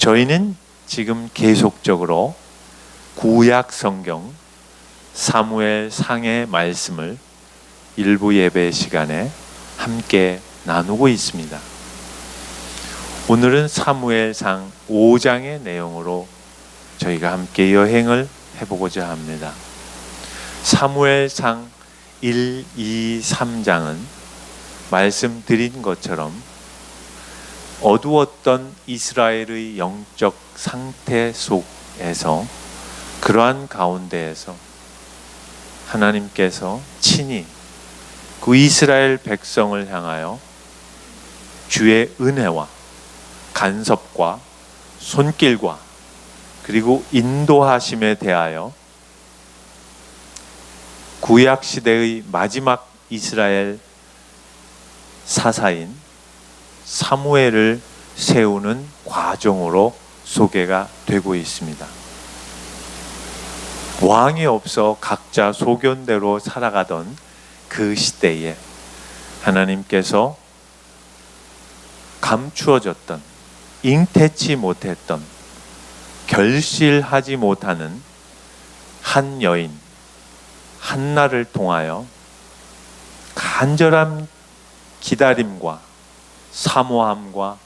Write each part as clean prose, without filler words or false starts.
저희는 지금 계속적으로 구약 성경 사무엘상의 말씀을 일부 예배 시간에 함께 나누고 있습니다. 오늘은 사무엘상 5장의 내용으로 저희가 함께 여행을 해보고자 합니다. 사무엘상 1, 2, 3장은 말씀드린 것처럼 어두웠던 이스라엘의 영적 상태 속에서 그러한 가운데에서 하나님께서 친히 그 이스라엘 백성을 향하여 주의 은혜와 간섭과 손길과 그리고 인도하심에 대하여 구약시대의 마지막 이스라엘 사사인 사무엘을 세우는 과정으로 소개가 되고 있습니다. 왕이 없어 각자 소견대로 살아가던 그 시대에 하나님께서 감추어졌던, 잉태치 못했던, 결실하지 못하는 한 여인 한나를 통하여 간절한 기다림과 사모함과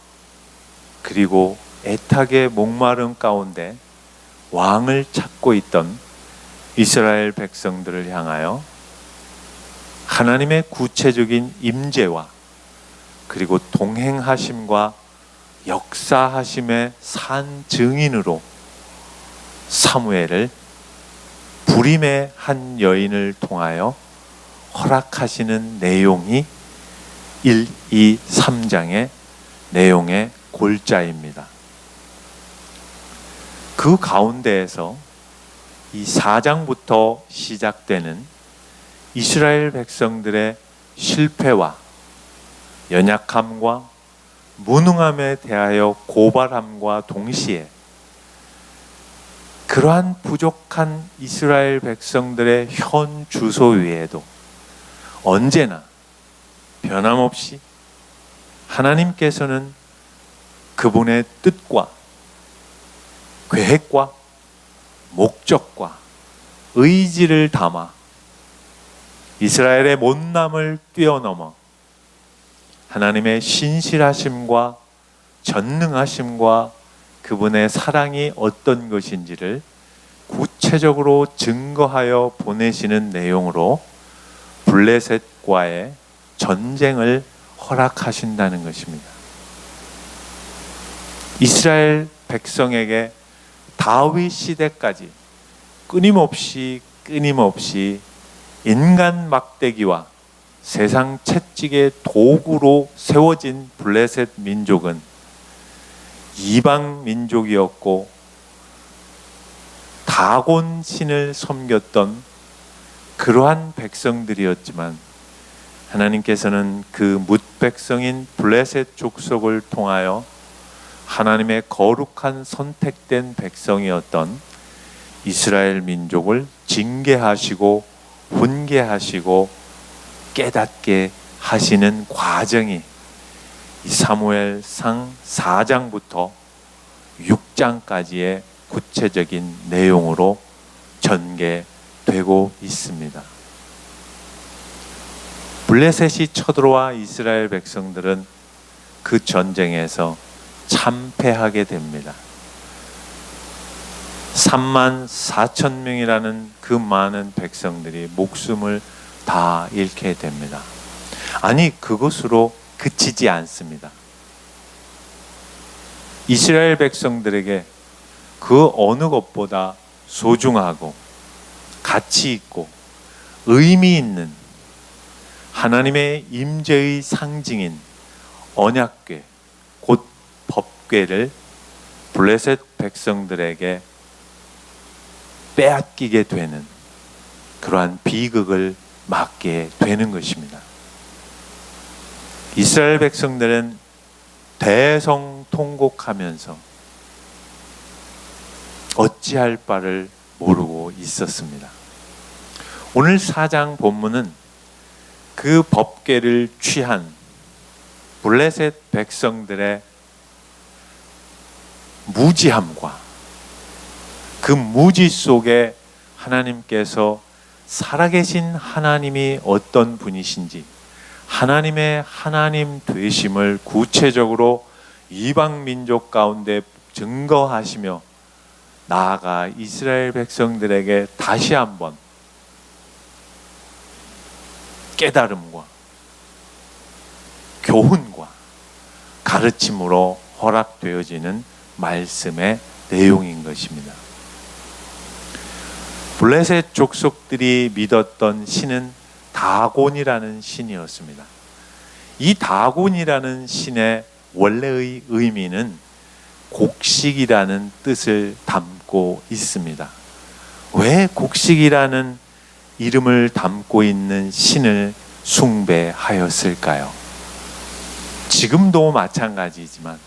그리고 애타게 목마름 가운데 왕을 찾고 있던 이스라엘 백성들을 향하여 하나님의 구체적인 임재와 그리고 동행하심과 역사하심의 산 증인으로 사무엘을 불임의 한 여인을 통하여 허락하시는 내용이 1, 2, 3장의 내용의 골자입니다. 그 가운데에서 이 4장부터 시작되는 이스라엘 백성들의 실패와 연약함과 무능함에 대하여 고발함과 동시에 그러한 부족한 이스라엘 백성들의 현 주소 위에도 언제나 변함없이 하나님께서는 그분의 뜻과 계획과 목적과 의지를 담아 이스라엘의 못남을 뛰어넘어 하나님의 신실하심과 전능하심과 그분의 사랑이 어떤 것인지를 구체적으로 증거하여 보내시는 내용으로 블레셋과의 전쟁을 허락하신다는 것입니다. 이스라엘 백성에게 다윗 시대까지 끊임없이 인간 막대기와 세상 채찍의 도구로 세워진 블레셋 민족은 이방 민족이었고 다곤 신을 섬겼던 그러한 백성들이었지만 하나님께서는 그 뭇백성인 블레셋 족속을 통하여 하나님의 거룩한 선택된 백성이었던 이스라엘 민족을 징계하시고 훈계하시고 깨닫게 하시는 과정이 사무엘상 4장부터 6장까지의 구체적인 내용으로 전개되고 있습니다. 블레셋이 쳐들어와 이스라엘 백성들은 그 전쟁에서 참패하게 됩니다. 34,000명이라는 그 많은 백성들이 목숨을 다 잃게 됩니다. 아니, 그것으로 그치지 않습니다. 이스라엘 백성들에게 그 어느 것보다 소중하고 가치 있고 의미 있는 하나님의 임재의 상징인 언약궤, 곧 법궤를 블레셋 백성들에게 빼앗기게 되는 그러한 비극을 맞게 되는 것입니다. 이스라엘 백성들은 대성통곡하면서 어찌할 바를 모르고 있었습니다. 오늘 4장 본문은 그 법궤를 취한 블레셋 백성들의 무지함과 그 무지 속에 하나님께서 살아계신 하나님이 어떤 분이신지, 하나님의 하나님 되심을 구체적으로 이방 민족 가운데 증거하시며 나아가 이스라엘 백성들에게 다시 한번 깨달음과 교훈과 가르침으로 허락되어지는 말씀의 내용인 것입니다. 블레셋 족속들이 믿었던 신은 다곤이라는 신이었습니다. 이 다곤이라는 신의 원래의 의미는 곡식이라는 뜻을 담고 있습니다. 왜 곡식이라는 이름을 담고 있는 신을 숭배하였을까요? 지금도 마찬가지지만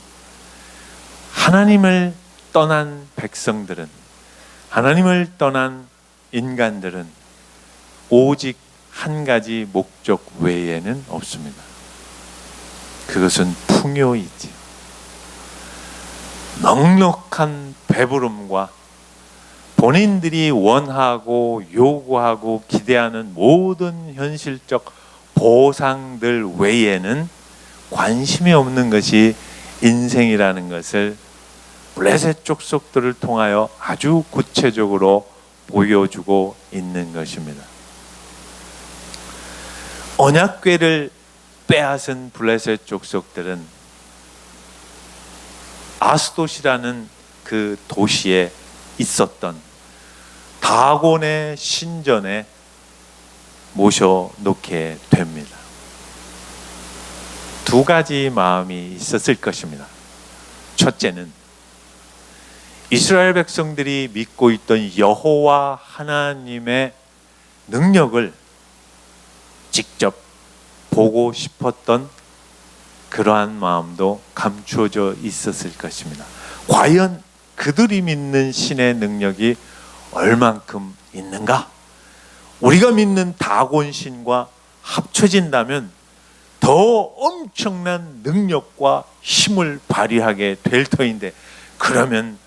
하나님을 떠난 백성들은, 하나님을 떠난 인간들은 오직 한 가지 목적 외에는 없습니다. 그것은 풍요이지요. 넉넉한 배부름과 본인들이 원하고 요구하고 기대하는 모든 현실적 보상들 외에는 관심이 없는 것이 인생이라는 것을 블레셋 족속들을 통하여 아주 구체적으로 보여주고 있는 것입니다. 언약궤를 빼앗은 블레셋 족속들은 아스돗이라는 그 도시에 있었던 다곤의 신전에 모셔놓게 됩니다. 두 가지 마음이 있었을 것입니다. 첫째는 이스라엘 백성들이 믿고 있던 여호와 하나님의 능력을 직접 보고 싶었던 그러한 마음도 감추어져 있었을 것입니다. 과연 그들이 믿는 신의 능력이 얼만큼 있는가? 우리가 믿는 다곤 신과 합쳐진다면 더 엄청난 능력과 힘을 발휘하게 될 터인데, 그러면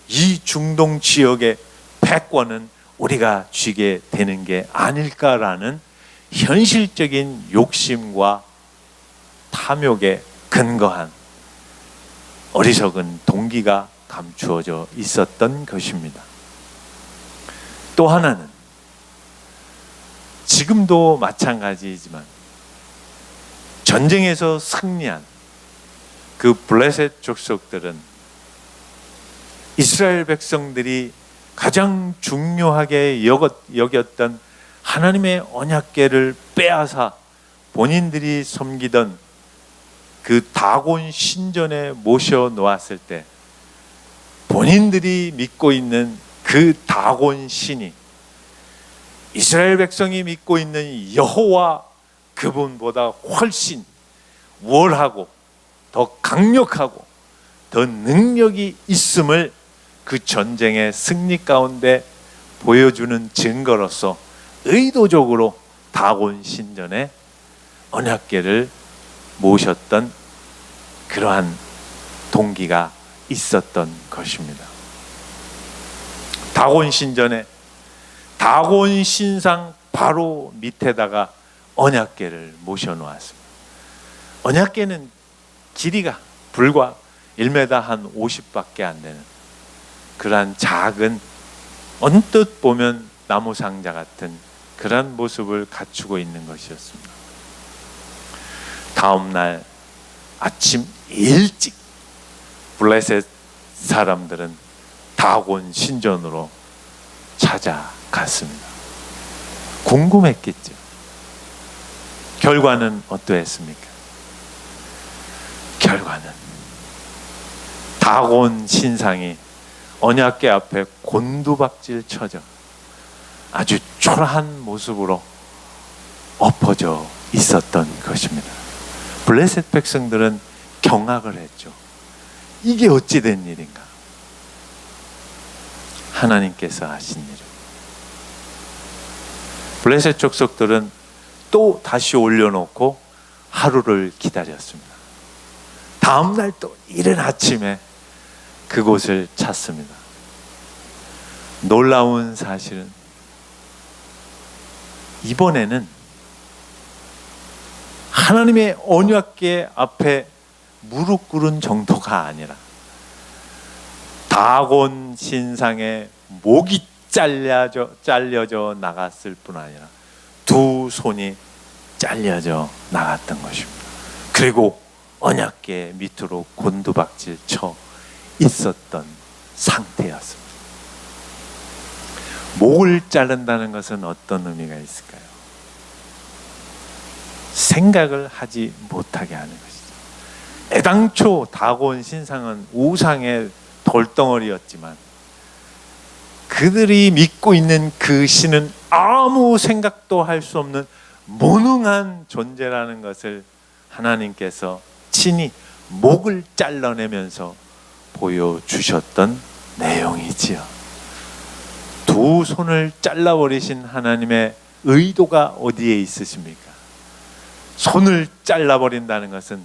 이 중동 지역의 패권은 우리가 쥐게 되는 게 아닐까라는 현실적인 욕심과 탐욕에 근거한 어리석은 동기가 감추어져 있었던 것입니다. 또 하나는 지금도 마찬가지이지만 전쟁에서 승리한 그 블레셋 족속들은 이스라엘 백성들이 가장 중요하게 여겼던 하나님의 언약궤를 빼앗아 본인들이 섬기던 그 다곤 신전에 모셔 놓았을 때 본인들이 믿고 있는 그 다곤 신이 이스라엘 백성이 믿고 있는 여호와 그분보다 훨씬 우월하고 더 강력하고 더 능력이 있음을 그 전쟁의 승리 가운데 보여주는 증거로서 의도적으로 다곤 신전에 언약궤를 모셨던 그러한 동기가 있었던 것입니다. 다곤 신전에 다곤 신상 바로 밑에다가 언약궤를 모셔 놓았습니다. 언약궤는 길이가 불과 1m 한 50밖에 안 되는 그러한 작은, 언뜻 보면 나무 상자 같은 그러한 모습을 갖추고 있는 것이었습니다. 다음 날 아침 일찍 블레셋 사람들은 다곤 신전으로 찾아갔습니다. 궁금했겠죠. 결과는 어떠했습니까? 결과는 다곤 신상이 언약궤 앞에 곤두박질 쳐져 아주 초라한 모습으로 엎어져 있었던 것입니다. 블레셋 백성들은 경악을 했죠. 이게 어찌 된 일인가? 하나님께서 하신 일입니다. 블레셋 족속들은 또 다시 올려놓고 하루를 기다렸습니다. 다음 날 또 이른 아침에 그곳을 찾습니다. 놀라운 사실은 이번에는 하나님의 언약궤 앞에 무릎 꿇은 정도가 아니라 다곤 신상의 목이 잘려져 나갔을 뿐 아니라 두 손이 잘려져 나갔던 것입니다. 그리고 언약궤 밑으로 곤두박질 쳐 있었던 상태였습니다. 목을 자른다는 것은 어떤 의미가 있을까요? 생각을 하지 못하게 하는 것이죠. 애당초 다곤 신상은 우상의 돌덩어리였지만 그들이 믿고 있는 그 신은 아무 생각도 할 수 없는 무능한 존재라는 것을 하나님께서 친히 목을 잘라내면서 보여주셨던 내용이지요. 두 손을 잘라버리신 하나님의 의도가 어디에 있으십니까? 손을 잘라버린다는 것은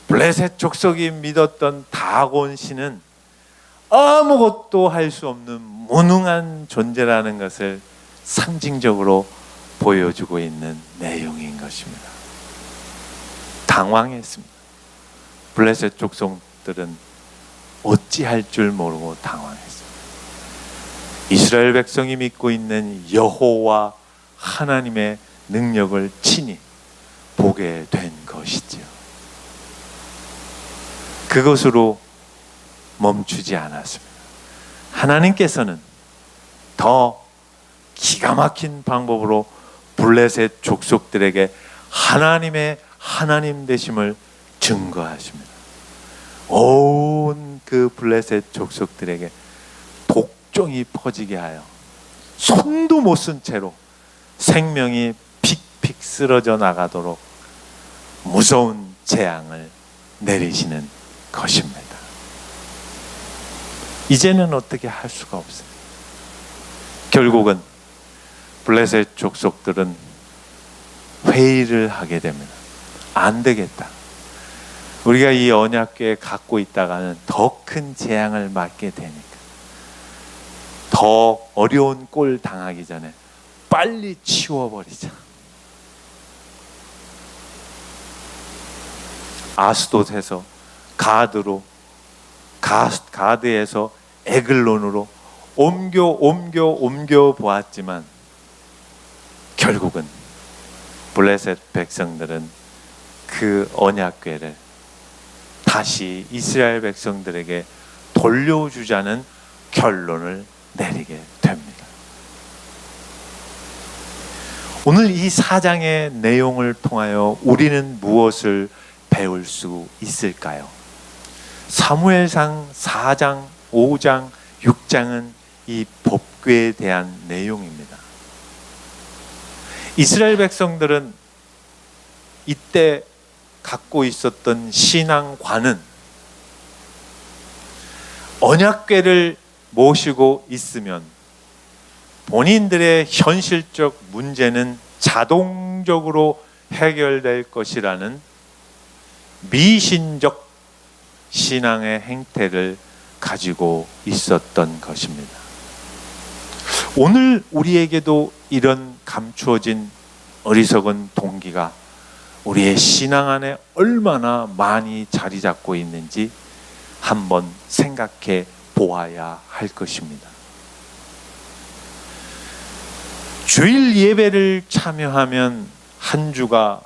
블레셋 족속이 믿었던 다곤 신은 아무것도 할 수 없는 무능한 존재라는 것을 상징적으로 보여주고 있는 내용인 것입니다. 당황했습니다. 블레셋 족속들은 어찌할 줄 모르고 당황했습니다. 이스라엘 백성이 믿고 있는 여호와 하나님의 능력을 친히 보게 된 것이지요. 그것으로 멈추지 않았습니다. 하나님께서는 더 기가 막힌 방법으로 블레셋 족속들에게 하나님의 하나님 되심을 증거하십니다. 온 그 블레셋 족속들에게 독종이 퍼지게 하여 손도 못 쓴 채로 생명이 픽픽 쓰러져 나가도록 무서운 재앙을 내리시는 것입니다. 이제는 어떻게 할 수가 없어요. 결국은 블레셋 족속들은 회의를 하게 됩니다. 안 되겠다. 우리가 이 언약궤 갖고 있다가는 더 큰 재앙을 맞게 되니까 더 어려운 꼴 당하기 전에 빨리 치워버리자. 아스돗에서 가드에서 에글론으로 옮겨 보았지만 결국은 블레셋 백성들은 그 언약궤를 다시 이스라엘 백성들에게 돌려주자는 결론을 내리게 됩니다. 오늘 이 4장의 내용을 통하여 우리는 무엇을 배울 수 있을까요? 사무엘상 4장, 5장, 6장은 이 법궤에 대한 내용입니다. 이스라엘 백성들은 이때 갖고 있었던 신앙관은 언약궤를 모시고 있으면 본인들의 현실적 문제는 자동적으로 해결될 것이라는 미신적 신앙의 행태를 가지고 있었던 것입니다. 오늘 우리에게도 이런 감추어진 어리석은 동기가 우리의 신앙 안에 얼마나 많이 자리 잡고 있는지 한번 생각해 보아야 할 것입니다. 주일 예배를 참여하면 한 주가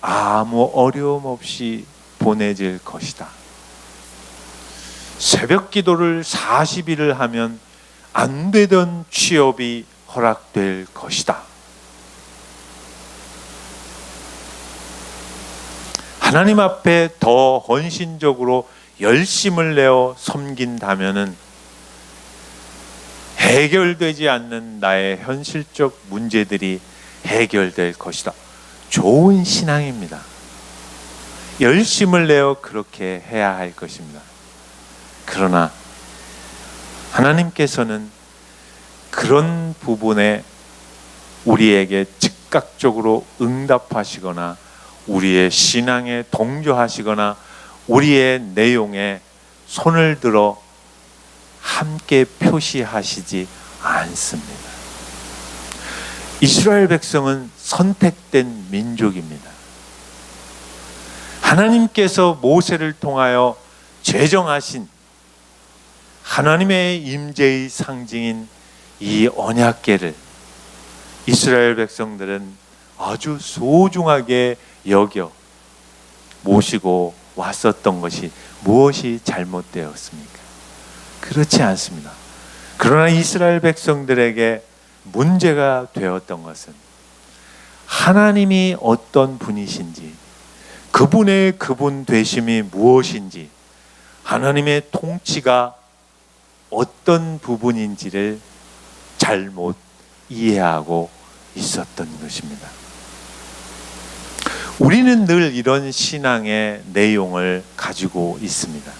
아무 어려움 없이 보내질 것이다. 새벽 기도를 40일을 하면 안 되던 취업이 허락될 것이다. 하나님 앞에 더 헌신적으로 열심을 내어 섬긴다면은 해결되지 않는 나의 현실적 문제들이 해결될 것이다. 좋은 신앙입니다. 열심을 내어 그렇게 해야 할 것입니다. 그러나 하나님께서는 그런 부분에 우리에게 즉각적으로 응답하시거나 우리의 신앙에 동조하시거나 우리의 내용에 손을 들어 함께 표시하시지 않습니다. 이스라엘 백성은 선택된 민족입니다. 하나님께서 모세를 통하여 제정하신 하나님의 임재의 상징인 이 언약궤를 이스라엘 백성들은 아주 소중하게 여겨 모시고 왔었던 것이 무엇이 잘못되었습니까? 그렇지 않습니다. 그러나 이스라엘 백성들에게 문제가 되었던 것은 하나님이 어떤 분이신지, 그분의 그분 되심이 무엇인지, 하나님의 통치가 어떤 부분인지를 잘못 이해하고 있었던 것입니다. 우리는 늘 이런 신앙의 내용을 가지고 있습니다.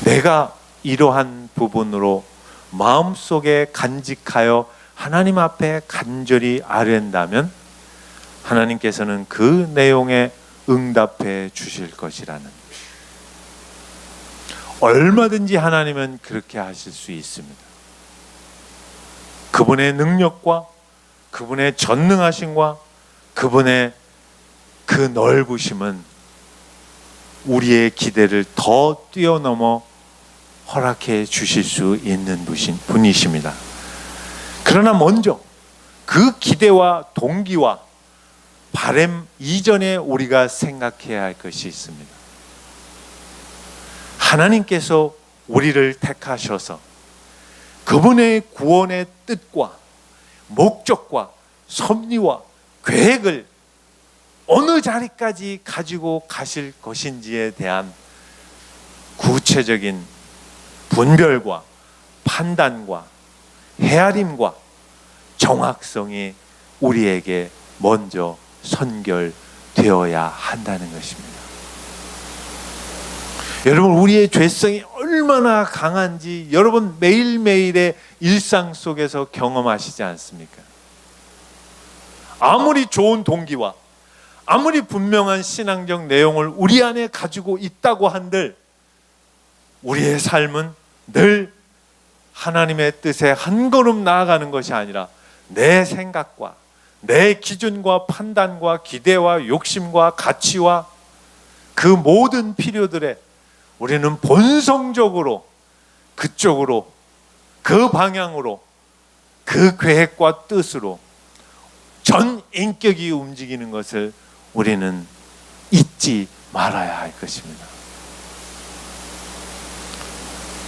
내가 이러한 부분으로 마음속에 간직하여 하나님 앞에 간절히 아뢰다면 하나님께서는 그 내용에 응답해 주실 것이라는, 얼마든지 하나님은 그렇게 하실 수 있습니다. 그분의 능력과 그분의 전능하심과 그분의 그 넓으심은 우리의 기대를 더 뛰어넘어 허락해 주실 수 있는 분이십니다. 그러나 먼저 그 기대와 동기와 바람 이전에 우리가 생각해야 할 것이 있습니다. 하나님께서 우리를 택하셔서 그분의 구원의 뜻과 목적과 섭리와 계획을 어느 자리까지 가지고 가실 것인지에 대한 구체적인 분별과 판단과 헤아림과 정확성이 우리에게 먼저 선결되어야 한다는 것입니다. 여러분, 우리의 죄성이 얼마나 강한지 여러분 매일매일의 일상 속에서 경험하시지 않습니까? 아무리 좋은 동기와 아무리 분명한 신앙적 내용을 우리 안에 가지고 있다고 한들 우리의 삶은 늘 하나님의 뜻에 한 걸음 나아가는 것이 아니라 내 생각과 내 기준과 판단과 기대와 욕심과 가치와 그 모든 필요들에 우리는 본성적으로 그쪽으로, 그 방향으로, 그 계획과 뜻으로 전 인격이 움직이는 것을 우리는 잊지 말아야 할 것입니다.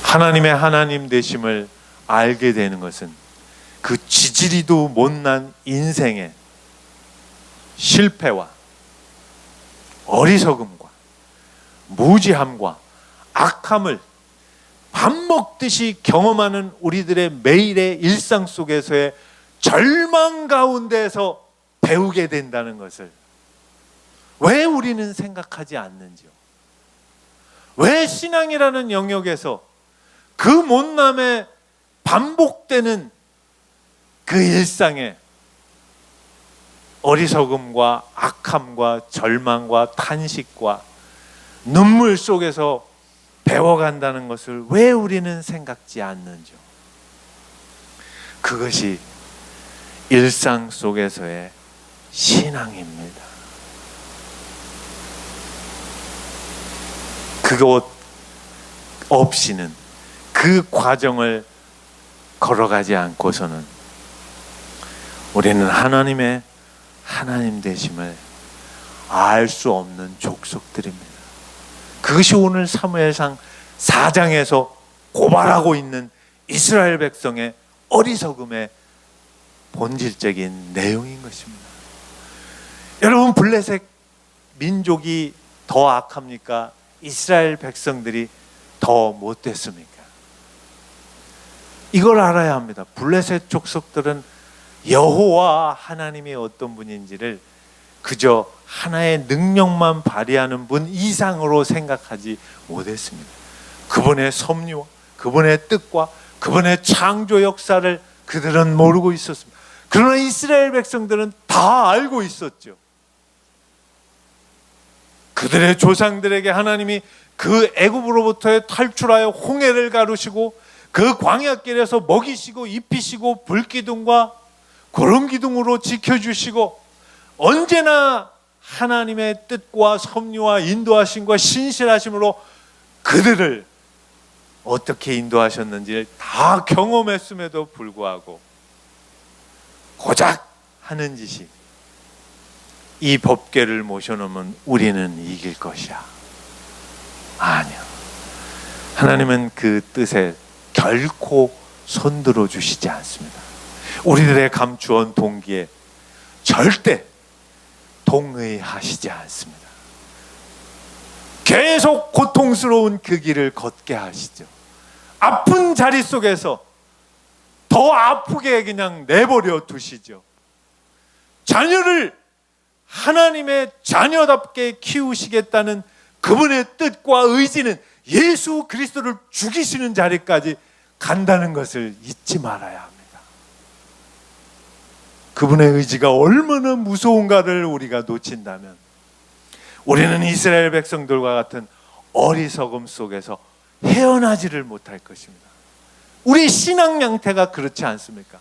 하나님의 하나님 되심을 알게 되는 것은 그 지지리도 못난 인생의 실패와 어리석음과 무지함과 악함을 밥 먹듯이 경험하는 우리들의 매일의 일상 속에서의 절망 가운데서 배우게 된다는 것을 왜 우리는 생각하지 않는지요? 왜 신앙이라는 영역에서 그 못남에 반복되는 그 일상에 어리석음과 악함과 절망과 탄식과 눈물 속에서 배워간다는 것을 왜 우리는 생각지 않는지요? 그것이 일상 속에서의 신앙입니다. 그것 없이는, 그 과정을 걸어가지 않고서는 우리는 하나님의 하나님 되심을 알 수 없는 족속들입니다. 그것이 오늘 사무엘상 4장에서 고발하고 있는 이스라엘 백성의 어리석음의 본질적인 내용인 것입니다. 여러분, 블레셋 민족이 더 악합니까? 이스라엘 백성들이 더 못됐습니까? 이걸 알아야 합니다. 블레셋 족속들은 여호와 하나님이 어떤 분인지를 그저 하나의 능력만 발휘하는 분 이상으로 생각하지 못했습니다. 그분의 섭리와 그분의 뜻과 그분의 창조 역사를 그들은 모르고 있었습니다. 그러나 이스라엘 백성들은 다 알고 있었죠. 그들의 조상들에게 하나님이 그 애굽으로부터 탈출하여 홍해를 가르시고 그 광야길에서 먹이시고 입히시고 불기둥과 구름기둥으로 지켜주시고 언제나 하나님의 뜻과 섭리와 인도하심과 신실하심으로 그들을 어떻게 인도하셨는지를 다 경험했음에도 불구하고 고작 하는 짓이 이 법궤를 모셔놓으면 우리는 이길 것이야. 아니요. 하나님은 그 뜻에 결코 손들어 주시지 않습니다. 우리들의 감추온 동기에 절대 동의하시지 않습니다. 계속 고통스러운 그 길을 걷게 하시죠. 아픈 자리 속에서 더 아프게 그냥 내버려 두시죠. 자녀를 하나님의 자녀답게 키우시겠다는 그분의 뜻과 의지는 예수 그리스도를 죽이시는 자리까지 간다는 것을 잊지 말아야 합니다. 그분의 의지가 얼마나 무서운가를 우리가 놓친다면 우리는 이스라엘 백성들과 같은 어리석음 속에서 헤어나지를 못할 것입니다. 우리 신앙 양태가 그렇지 않습니까?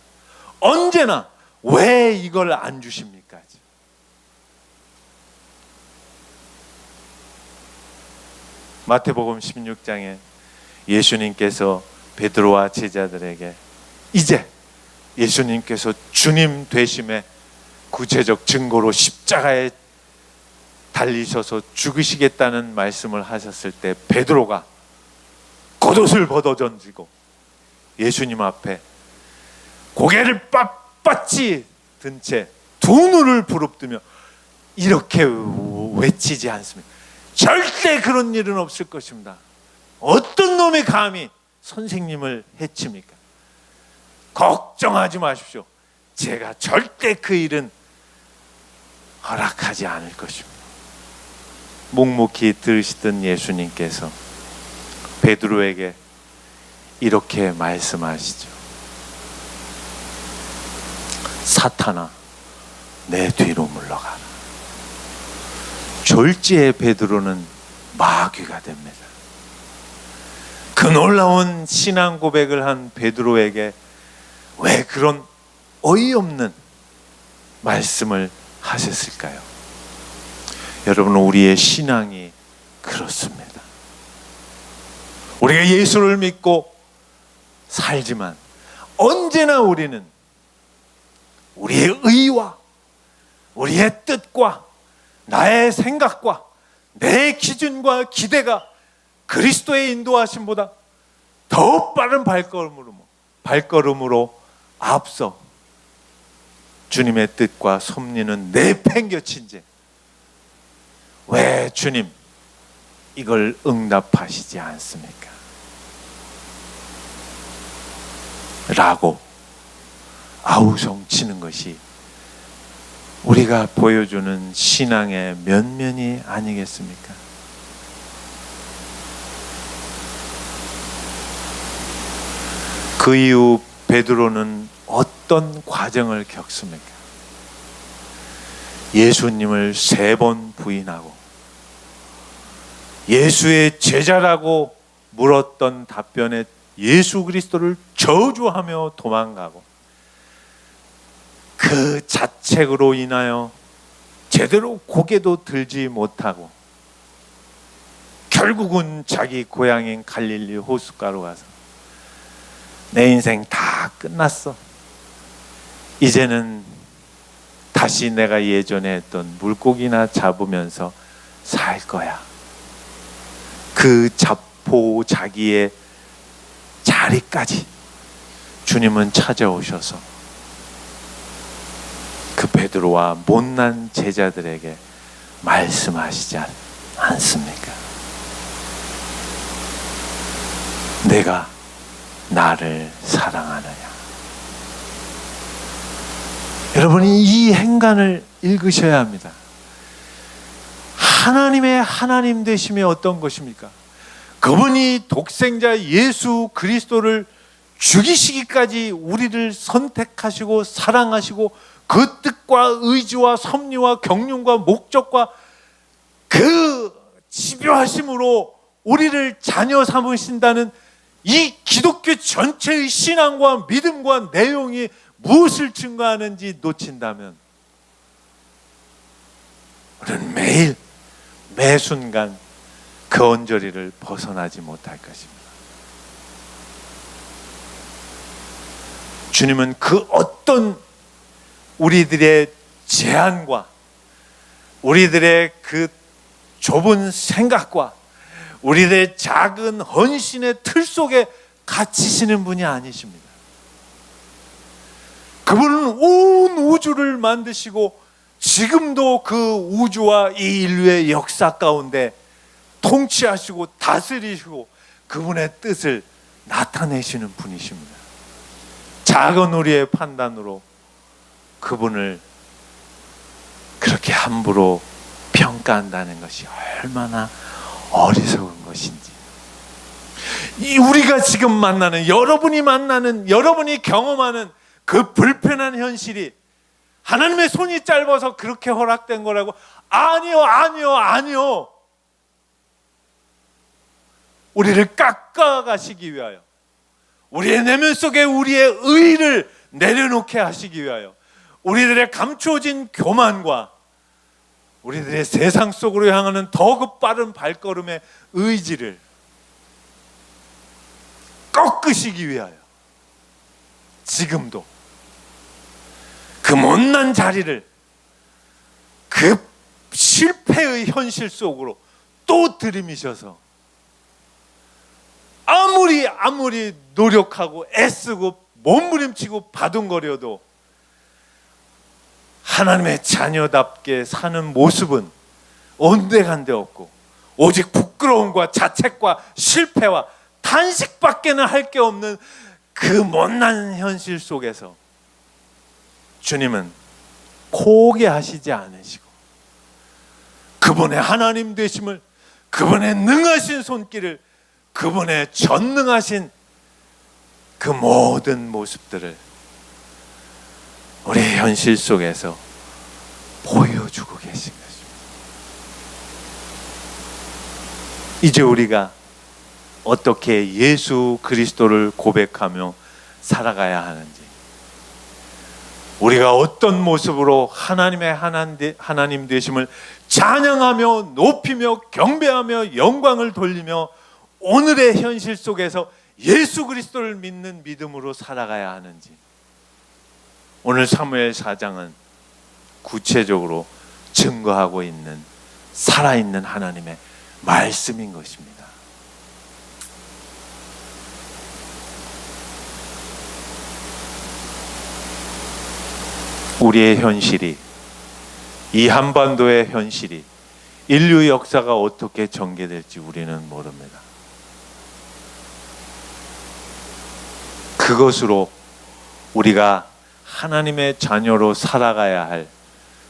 언제나 왜 이걸 안 주십니까? 마태복음 16장에 예수님께서 베드로와 제자들에게 이제 예수님께서 주님 되심의 구체적 증거로 십자가에 달리셔서 죽으시겠다는 말씀을 하셨을 때 베드로가 겉옷을 벗어 던지고 예수님 앞에 고개를 빳빳이 든 채 두 눈을 부릅뜨며 이렇게 외치지 않습니다. 절대 그런 일은 없을 것입니다. 어떤 놈이 감히 선생님을 해칩니까? 걱정하지 마십시오. 제가 절대 그 일은 허락하지 않을 것입니다. 묵묵히 들으시던 예수님께서 베드로에게 이렇게 말씀하시죠. 사탄아, 내 뒤로 물러가라. 졸지에 베드로는 마귀가 됩니다. 그 놀라운 신앙 고백을 한 베드로에게 왜 그런 어이없는 말씀을 하셨을까요? 여러분, 우리의 신앙이 그렇습니다. 우리가 예수를 믿고 살지만 언제나 우리는 우리의 의와 우리의 뜻과 나의 생각과 내 기준과 기대가 그리스도의 인도하심보다 더 빠른 발걸음으로 앞서 주님의 뜻과 섭리는 내팽겨친 채 왜 주님 이걸 응답하시지 않습니까? 라고 아우성치는 것이 우리가 보여주는 신앙의 면면이 아니겠습니까? 그 이후 베드로는 어떤 과정을 겪습니까? 예수님을 3번 부인하고 예수의 제자라고 물었던 답변에 예수 그리스도를 저주하며 도망가고 그 자책으로 인하여 제대로 고개도 들지 못하고 결국은 자기 고향인 갈릴리 호숫가로 가서 내 인생 다 끝났어. 이제는 다시 내가 예전에 했던 물고기나 잡으면서 살 거야. 그 자포자기의 자리까지 주님은 찾아오셔서 그 베드로와 못난 제자들에게 말씀하시지 않습니까? 내가 나를 사랑하느냐. 여러분이 이 행간을 읽으셔야 합니다. 하나님의 하나님 되심이 어떤 것입니까? 그분이 독생자 예수 그리스도를 죽이시기까지 우리를 선택하시고 사랑하시고 그 뜻과 의지와 섭리와 경륜과 목적과 그 집요하심으로 우리를 자녀 삼으신다는 이 기독교 전체의 신앙과 믿음과 내용이 무엇을 증거하는지 놓친다면 우리는 매일 매 순간 그 언저리를 벗어나지 못할 것입니다. 주님은 그 어떤 우리들의 제한과 우리들의 그 좁은 생각과 우리들의 작은 헌신의 틀 속에 갇히시는 분이 아니십니다. 그분은 온 우주를 만드시고 지금도 그 우주와 이 인류의 역사 가운데 통치하시고 다스리시고 그분의 뜻을 나타내시는 분이십니다. 작은 우리의 판단으로 그분을 그렇게 함부로 평가한다는 것이 얼마나 어리석은 것인지. 우리가 지금 만나는, 여러분이 경험하는 그 불편한 현실이 하나님의 손이 짧아서 그렇게 허락된 거라고? 아니요. 우리를 깎아가시기 위하여, 우리의 내면 속에 우리의 의의를 내려놓게 하시기 위하여, 우리들의 감추어진 교만과 우리들의 세상 속으로 향하는 더 빠른 발걸음의 의지를 꺾으시기 위하여 지금도 그 못난 자리를, 그 실패의 현실 속으로 또 들이미셔서 아무리 노력하고 애쓰고 몸부림치고 바둥거려도 하나님의 자녀답게 사는 모습은 온데간데 없고 오직 부끄러움과 자책과 실패와 탄식밖에는 할 게 없는 그 못난 현실 속에서 주님은 포기하시지 않으시고 그분의 하나님 되심을, 그분의 능하신 손길을, 그분의 전능하신 그 모든 모습들을 우리의 현실 속에서 보여주고 계신 것입니다. 이제 우리가 어떻게 예수 그리스도를 고백하며 살아가야 하는지, 우리가 어떤 모습으로 하나님의 하나님 되심을 찬양하며 높이며 경배하며 영광을 돌리며 오늘의 현실 속에서 예수 그리스도를 믿는 믿음으로 살아가야 하는지, 오늘 사무엘 4장은 구체적으로 증거하고 있는 살아있는 하나님의 말씀인 것입니다. 우리의 현실이, 이 한반도의 현실이, 인류 역사가 어떻게 전개될지 우리는 모릅니다. 그것으로 우리가 하나님의 자녀로 살아가야 할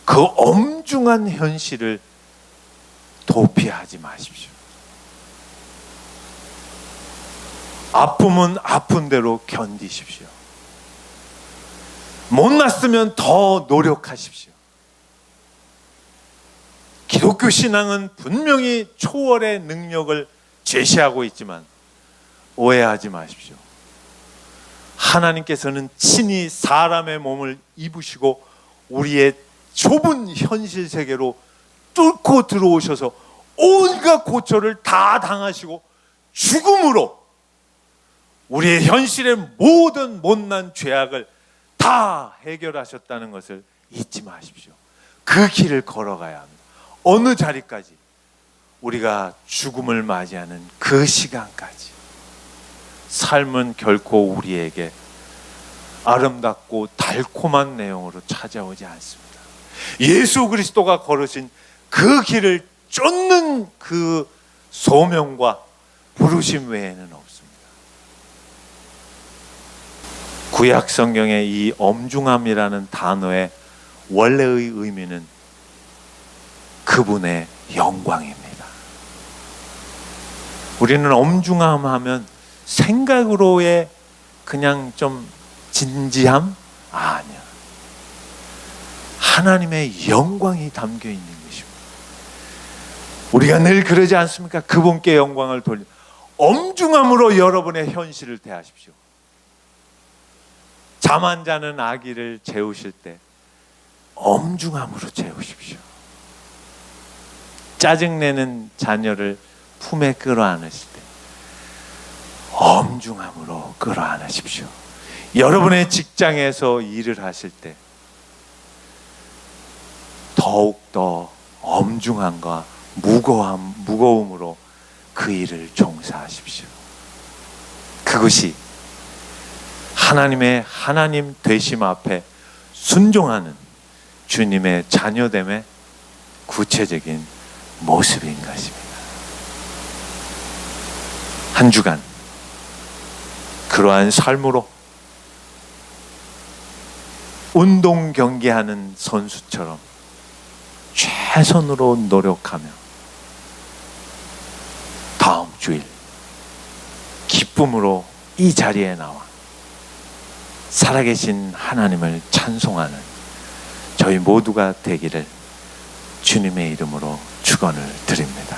그 엄중한 현실을 도피하지 마십시오. 아픔은 아픈 대로 견디십시오. 못났으면 더 노력하십시오. 기독교 신앙은 분명히 초월의 능력을 제시하고 있지만 오해하지 마십시오. 하나님께서는 친히 사람의 몸을 입으시고 우리의 좁은 현실 세계로 뚫고 들어오셔서 온갖 고초를 다 당하시고 죽음으로 우리의 현실의 모든 못난 죄악을 다 해결하셨다는 것을 잊지 마십시오. 그 길을 걸어가야 합니다. 어느 자리까지? 우리가 죽음을 맞이하는 그 시간까지. 삶은 결코 우리에게 아름답고 달콤한 내용으로 찾아오지 않습니다. 예수 그리스도가 걸으신 그 길을 쫓는 그 소명과 부르심 외에는 없습니다. 구약 성경의 이 엄중함이라는 단어의 원래의 의미는 그분의 영광입니다. 우리는 엄중함 하면 생각으로의 그냥 좀 진지함? 아니야. 하나님의 영광이 담겨 있는 것입니다. 우리가 늘 그러지 않습니까? 그분께 영광을 돌려 엄중함으로 여러분의 현실을 대하십시오. 잠 안 자는 아기를 재우실 때 엄중함으로 재우십시오. 짜증내는 자녀를 품에 끌어안으실 때 엄중함으로 끌어안으십시오. 여러분의 직장에서 일을 하실 때 더욱더 엄중함과 무거움으로 그 일을 종사하십시오. 그것이 하나님의 하나님 되심 앞에 순종하는 주님의 자녀됨의 구체적인 모습인 것입니다. 한 주간 그러한 삶으로 운동 경기하는 선수처럼 최선으로 노력하며 다음 주일 기쁨으로 이 자리에 나와 살아계신 하나님을 찬송하는 저희 모두가 되기를 주님의 이름으로 축원을 드립니다.